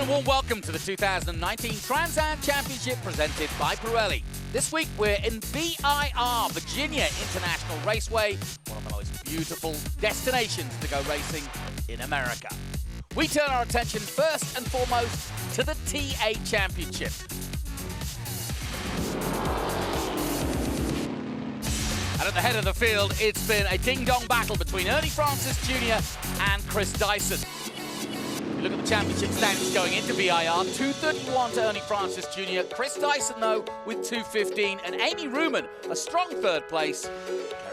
warm welcome to the 2019 Trans Am Championship presented by Pirelli. This week we're in VIR, Virginia International Raceway, one of the most beautiful destinations to go racing in America. We turn our attention first and foremost to the TA Championship. And at the head of the field, it's been a ding-dong battle between Ernie Francis Jr. and Chris Dyson. You look at the championship standings going into VIR, 231 to Ernie Francis Jr. Chris Dyson, though, with 215, and Amy Ruman, a strong third place.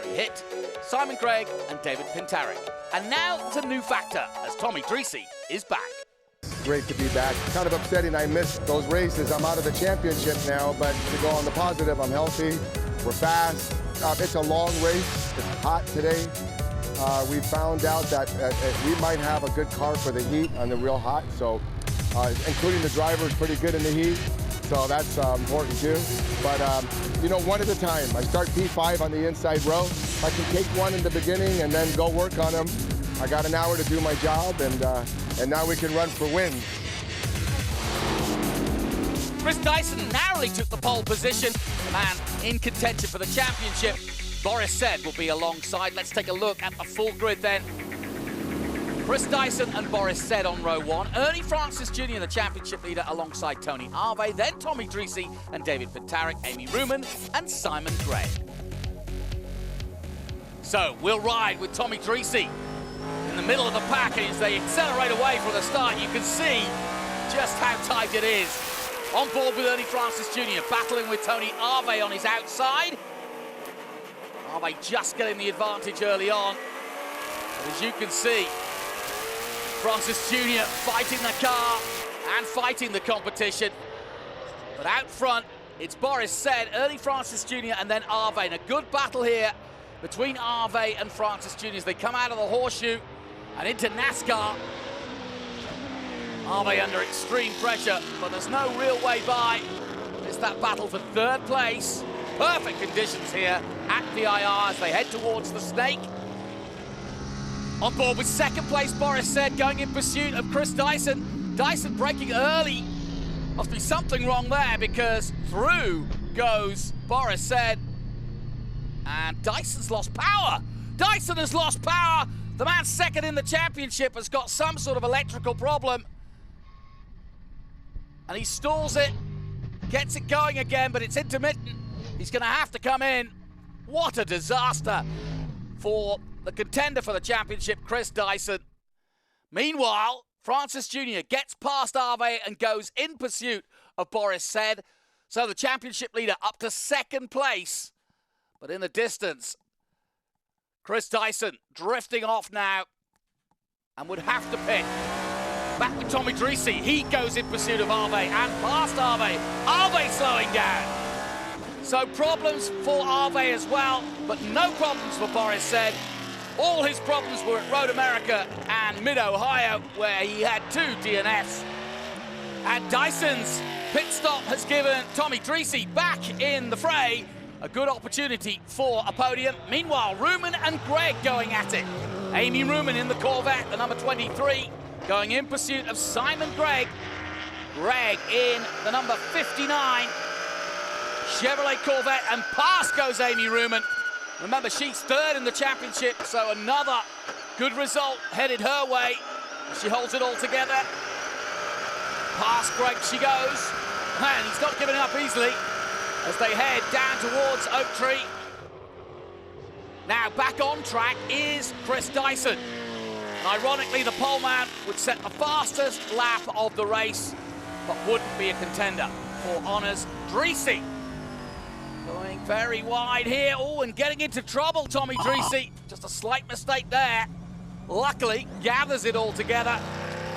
Kerry Hitt, Simon Craig, and David Pintarik. And now there's a new factor, as Tommy Dreese is back. Great to be back. Kind of upsetting I missed those races. I'm out of the championship now, but to go on the positive, I'm healthy, we're fast. It's a long race, it's hot today. We found out that we might have a good car for the heat on the real hot, so including the driver is pretty good in the heat, so that's important too. But you know, one at a time. I start P5 on the inside row. If I can take one in the beginning and then go work on them, I got an hour to do my job, and now we can run for wins. Chris Dyson narrowly took the pole position. The man in contention for the championship, Boris Said, will be alongside. Let's take a look at the full grid then. Chris Dyson and Boris Said on row one. Ernie Francis Jr., the championship leader, alongside Tony Arve. Then Tommy Dreese and David Pintarik, Amy Ruman and Simon Craig. So we'll ride with Tommy Dreese in the middle of the pack, and as they accelerate away from the start, you can see just how tight it is. On board with Ernie Francis Jr., battling with Tony Arve on his outside. Arve just getting the advantage early on. And as you can see, Francis Jr. fighting the car and fighting the competition. But out front, it's Boris Said, Ernie Francis Jr. and then Arve. And a good battle here between Arve and Francis Jr. as they come out of the horseshoe and into NASCAR. Arve under extreme pressure, but there's no real way by. It's that battle for third place. Perfect conditions here at VIR as they head towards the Snake. On board with second place, Boris Said, going in pursuit of Chris Dyson. Dyson braking early. Must be something wrong there, because through goes Boris Said. And Dyson's lost power. Dyson has lost power. The man second in the championship has got some sort of electrical problem. And he stalls it, gets it going again, but it's intermittent. He's going to have to come in. What a disaster for the contender for the championship, Chris Dyson. Meanwhile, Francis Jr. gets past Arve and goes in pursuit of Boris Said. So the championship leader up to second place. But in the distance, Chris Dyson drifting off now and would have to pit. Back with Tommy Dreese, he goes in pursuit of Arve and past Arve. Arve slowing down. So problems for Arve as well, but no problems for Boris Said. All his problems were at Road America and Mid-Ohio, where he had 2 DNFs. And Dyson's pit stop has given Tommy Dreese back in the fray a good opportunity for a podium. Meanwhile, Ruman and Craig going at it. Amy Ruman in the Corvette, the number 23. Going in pursuit of Simon Craig. Craig in the number 59 Chevrolet Corvette, and past goes Amy Ruman. Remember, she's third in the championship, so another good result headed her way. She holds it all together. Past Craig she goes, and he's not giving up easily as they head down towards Oak Tree. Now back on track is Chris Dyson. Ironically, the pole man would set the fastest lap of the race, but wouldn't be a contender for honours. Dreese going very wide here. Oh, and getting into trouble, Tommy Dreese. Just a slight mistake there. Luckily, gathers it all together.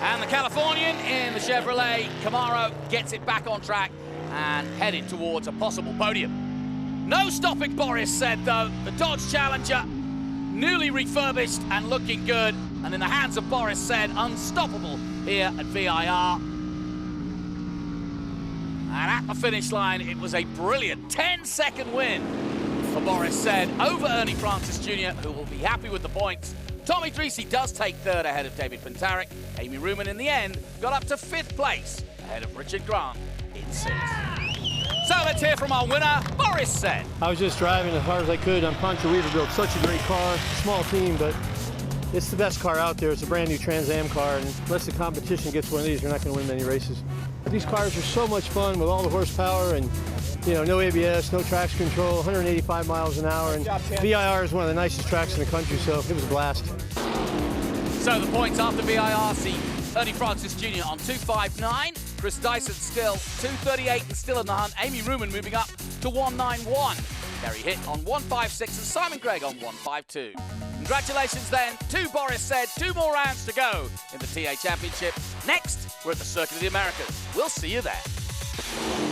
And the Californian in the Chevrolet Camaro gets it back on track and headed towards a possible podium. No stopping Boris Said, though. The Dodge Challenger, newly refurbished and looking good. And in the hands of Boris Said, unstoppable here at VIR. And at the finish line, it was a brilliant 10-second win for Boris Said over Ernie Francis Jr., who will be happy with the points Tommy Dreesy does take third ahead of David Pantaric. Amy Ruman in the end got up to 5th place ahead of Richard Grant in 6th. So let's hear from our winner, Boris Said. I was just driving as hard as I could. Pancho Weaver built such a great car, small team, but it's the best car out there. It's a brand new Trans Am car, and unless the competition gets one of these, you're not going to win many races. But these cars are so much fun with all the horsepower and, you know, no ABS, no traction control, 185 miles an hour, and VIR is one of the nicest tracks in the country, so it was a blast. So the points after VIR see Ernie Francis Jr. on 259, Chris Dyson still 238 and still in the hunt, Amy Ruman moving up to 191, Gary Hitt on 156 and Simon Gregg on 152. Congratulations then to Boris Said. 2 more rounds to go in the TA Championship. Next, we're at the Circuit of the Americas. We'll see you there.